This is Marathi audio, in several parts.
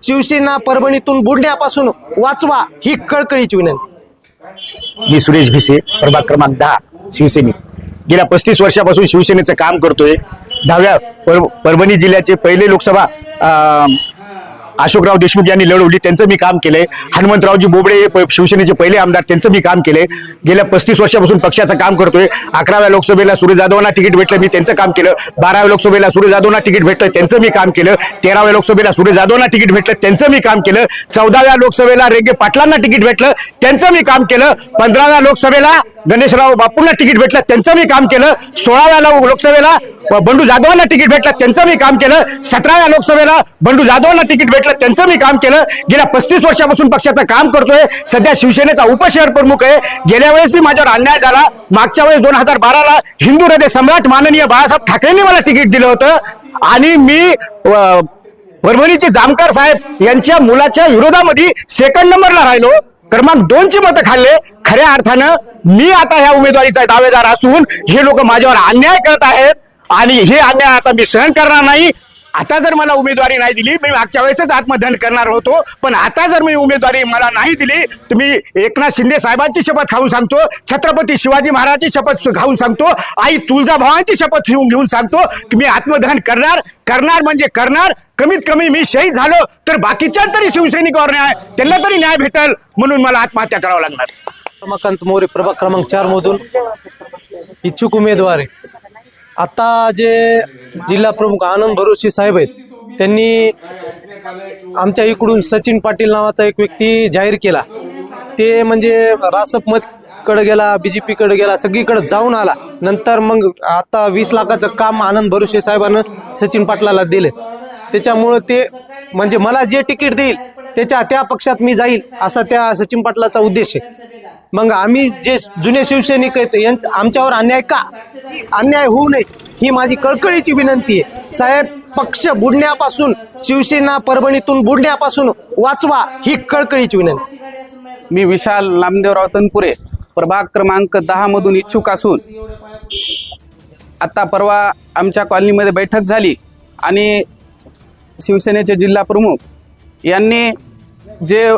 शिवसेना परभणीतून बुडण्यापासून वाचवा ही कळकळीची विनंती। मी सुरेश भिसे, प्रभाग क्रमांक 10 शिवसैनिक। गेल्या 35 वर्षापासून शिवसेनेचं काम करतोय। 10व्या परभणी जिल्ह्याचे पहिले लोकसभा अशोकराव देशमुख यांनी लढवली, त्यांचं मी काम केलंय। हनुमंतरावजी बोबडे शिवसेनेचे पहिले आमदार, त्यांचं मी काम केलंय। गेल्या 35 वर्षापासून पक्षाचं काम करतोय। 11व्या लोकसभेला सूर्य जाधवांना तिकीट भेटलं, मी त्यांचं काम केलं। 12व्या लोकसभेला सूर्य जाधवांना तिकीट भेटलं, त्यांचं मी काम केलं। 13व्या लोकसभेला सूर्य जाधवांना तिकीट भेटलं, त्यांचं मी काम केलं। 14व्या लोकसभेला रेगे पाटलांना तिकीट भेटलं, त्यांचं मी काम केलं। 15व्या लोकसभेला गणेशराव बापूंना तिकीट भेटलं, त्यांचं मी काम केलं। 16व्या लोकसभेला बंडू जाधवांना तिकीट भेटलं, त्यांचं मी काम केलं। 17व्या लोकसभेला बंडू जाधवांना तिकीट भेटलं, त्यांचं मी काम केलं। गेल्या 35 वर्षापासून पक्षाचं काम करतोय। सध्या शिवसेनेचा उपशहर प्रमुख आहे। गेल्या वेळेस मी माझ्यावर अन्याय झाला। मागच्या वेळेस 2012ला हिंदू हृदय सम्राट माननीय बाळासाहेब ठाकरेंनी मला तिकीट दिलं होतं आणि मी परभणीचे जामकर साहेब यांच्या मुलाच्या विरोधामध्ये सेकंड नंबरला राहिलो। क्रमांक 2ची मतं खाल्ले। खऱ्या अर्थानं मी आता ह्या उमेदवारीचा दावेदार असून हे लोक माझ्यावर अन्याय करत आहेत आणि हे अन्याय आता मी सहन करणार नाही। आता जर मला उमेदवारी नाही दिली, मी मागच्या वेळेसच आत्मदहन करणार होतो, पण आता जर मी उमेदवारी मला नाही दिली तर मी एकनाथ शिंदे साहेबांची शपथ खाऊन सांगतो, छत्रपती शिवाजी महाराजांची शपथ खाऊन सांगतो, आई तुळजाभवानीची शपथ घेऊन सांगतो की मी आत्मदहन करणार म्हणजे करणार। कमीत कमी मी शहीद झालो तर बाकीच्या तरी शिवसैनिकावर न्याय, त्यांना तरी न्याय भेटेल, म्हणून मला आत्महत्या करावं लागणार। रमाकांत मोरे, प्रभाग क्रमांक 4 मधून इच्छुक उमेदवार आहे। आता जे जिल्हा प्रमुख आनंद भरोसे साहेब आहेत, त्यांनी आमच्या इकडून सचिन पाटील नावाचा एक व्यक्ती जाहीर केला। ते म्हणजे रासप मत कडे गेला, बीजेपी कडे गेला, सगळीकडे जाऊन आला। नंतर मग आता 20 लाखाचं काम आनंद भरोसे साहेबांना सचिन पाटलाला दिले। त्याच्यामुळे ते म्हणजे मला जे तिकीट देईल त्या पक्षात मी जाईल असा त्या सचिन पाटलाचा उद्देश आहे। मग आम्ही जे जुने शिवसैनिक आहेत आमच्यावर अन्याय होऊ नये ही माझी कळकळीची विनंती आहे। साहेब, पक्ष बुडण्यापासून, शिवसेना परभणीतून बुडण्यापासून वाचवा ही कळकळीची विनंती। मी विशाल नामदेवराव तनपुरे, प्रभाग क्रमांक 10 मधून इच्छुक असून आता परवा आमच्या कॉलनीमध्ये बैठक झाली आणि शिवसेनेचे जिल्हा प्रमुख यांनी जे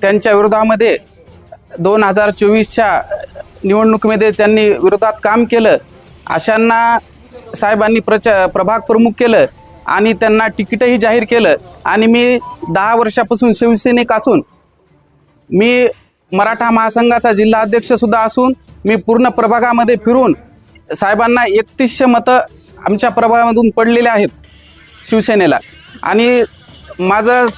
त्यांच्या विरोधामध्ये 2024च्या निवडणुकीमध्ये त्यांनी विरोधात काम केलं, अशांना साहेबांनी प्रभाग प्रमुख केलं आणि त्यांना तिकीटही जाहीर केलं। आणि मी 10 वर्षापासून शिवसैनिक असून, मी मराठा महासंघाचा जिल्हा अध्यक्ष सुद्धा असून, मी पूर्ण प्रभागामध्ये फिरून साहेबांना 3100 मतं आमच्या प्रभागामधून पडलेले आहेत शिवसेनेला। आणि माझं